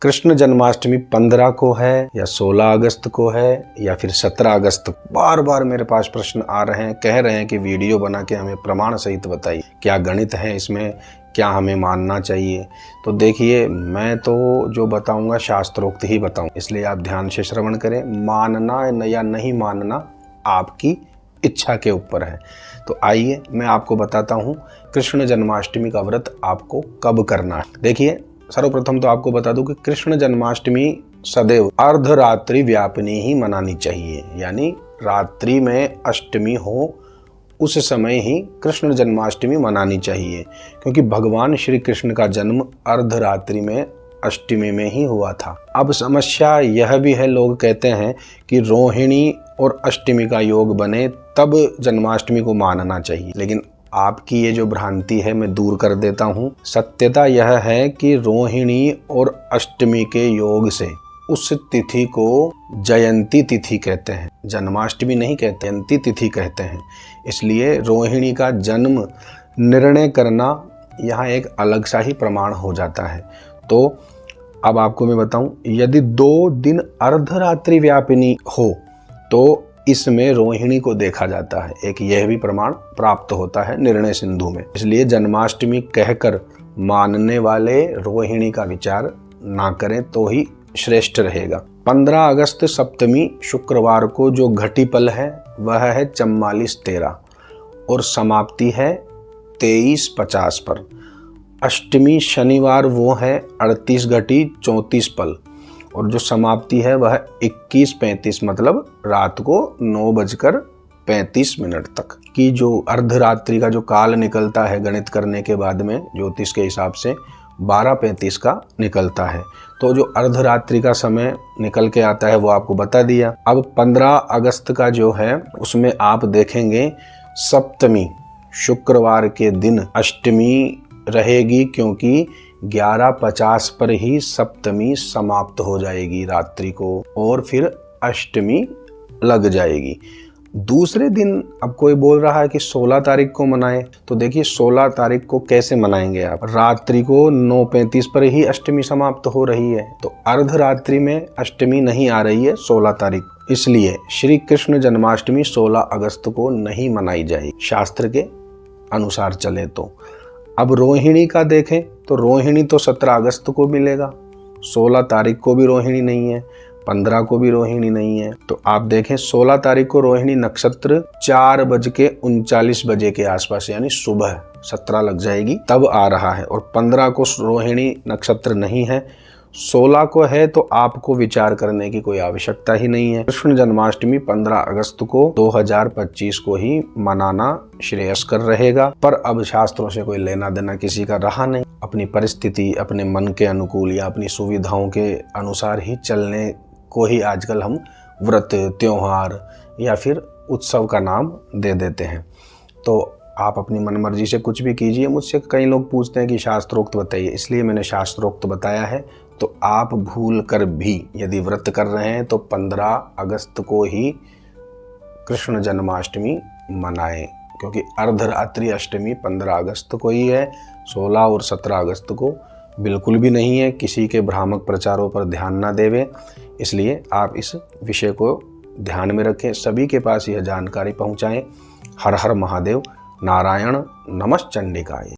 कृष्ण जन्माष्टमी 15 को है या 16 अगस्त को है या फिर 17 अगस्त को? बार बार मेरे पास प्रश्न आ रहे हैं, कह रहे हैं कि वीडियो बना के हमें प्रमाण सहित बताइए, क्या गणित है इसमें, क्या हमें मानना चाहिए। तो देखिए, मैं तो जो बताऊंगा शास्त्रोक्त ही बताऊं, इसलिए आप ध्यान से श्रवण करें। मानना या नहीं मानना आपकी इच्छा के ऊपर है। तो आइए मैं आपको बताता हूँ कृष्ण जन्माष्टमी का व्रत आपको कब करना है। देखिए, सर्वप्रथम तो आपको बता दूं कि कृष्ण जन्माष्टमी सदैव अर्धरात्रि व्यापिनी ही मनानी चाहिए, यानी रात्रि में अष्टमी हो उस समय ही कृष्ण जन्माष्टमी मनानी चाहिए, क्योंकि भगवान श्री कृष्ण का जन्म अर्धरात्रि में अष्टमी में ही हुआ था। अब समस्या यह भी है, लोग कहते हैं कि रोहिणी और अष्टमी का योग बने तब जन्माष्टमी को मानना चाहिए, लेकिन आपकी ये जो भ्रांति है मैं दूर कर देता हूँ। सत्यता यह है कि रोहिणी और अष्टमी के योग से उस तिथि को जयंती तिथि कहते हैं, जन्माष्टमी नहीं कहते, जयंती तिथि कहते हैं। इसलिए रोहिणी का जन्म निर्णय करना यहाँ एक अलग सा ही प्रमाण हो जाता है। तो अब आपको मैं बताऊं, यदि 2 दिन अर्धरात्रि व्यापिनी हो तो इसमें रोहिणी को देखा जाता है। एक यह भी प्रमाण प्राप्त होता है निर्णय सिंधु में। इसलिए जन्माष्टमी कहकर मानने वाले रोहिणी का विचार ना करें तो ही श्रेष्ठ रहेगा। 15 अगस्त सप्तमी शुक्रवार को जो घटी पल है वह है 44:13 और समाप्ति है 23:50 पर। अष्टमी शनिवार वो है 38 घटी 34 पल और जो समाप्ति है वह 21:35, मतलब रात को 9:35 तक की जो अर्धरात्रि का जो काल निकलता है गणित करने के बाद में ज्योतिष के हिसाब से 12:35 का निकलता है। तो जो अर्धरात्रि का समय निकल के आता है वो आपको बता दिया। अब 15 अगस्त का जो है उसमें आप देखेंगे सप्तमी शुक्रवार के दिन अष्टमी रहेगी, क्योंकि 11:50 पर ही सप्तमी समाप्त हो जाएगी रात्रि को और फिर अष्टमी लग जाएगी। दूसरे दिन अब कोई बोल रहा है कि 16 तारीख को मनाएं, तो देखिए 16 तारीख को कैसे मनाएंगे आप? रात्रि को 9:35 पर ही अष्टमी समाप्त हो रही है, तो अर्धरात्रि में अष्टमी नहीं आ रही है 16 तारीख, इसलिए श्री कृष्ण जन्माष्टमी 16 अगस्त को नहीं मनाई जाएगी शास्त्र के अनुसार चले तो। अब रोहिणी का देखें तो रोहिणी तो 17 अगस्त को मिलेगा, 16 तारीख को भी रोहिणी नहीं है, 15 को भी रोहिणी नहीं है। तो आप देखें 16 तारीख को रोहिणी नक्षत्र 4:39 के आसपास, यानी सुबह 17 लग जाएगी तब आ रहा है, और 15 को रोहिणी नक्षत्र नहीं है, 16 को है, तो आपको विचार करने की कोई आवश्यकता ही नहीं है। कृष्ण जन्माष्टमी 15 अगस्त को 2025 को ही मनाना श्रेयस्कर रहेगा। पर अब शास्त्रों से कोई लेना देना किसी का रहा नहीं, अपनी परिस्थिति अपने मन के अनुकूल या अपनी सुविधाओं के अनुसार ही चलने को ही आजकल हम व्रत, त्योहार या फिर उत्सव का नाम दे देते हैं। तो आप अपनी मनमर्जी से कुछ भी कीजिए। मुझसे कई लोग पूछते हैं कि शास्त्रोक्त बताइए, इसलिए मैंने शास्त्रोक्त बताया है। तो आप भूल कर भी यदि व्रत कर रहे हैं तो 15 अगस्त को ही कृष्ण जन्माष्टमी मनाएं, क्योंकि अर्धरात्रि अष्टमी 15 अगस्त को ही है, 16 और 17 अगस्त को बिल्कुल भी नहीं है। किसी के भ्रामक प्रचारों पर ध्यान ना देवें, इसलिए आप इस विषय को ध्यान में रखें, सभी के पास यह जानकारी पहुंचाएं। हर हर महादेव, नारायण नमश्चंडिकाय।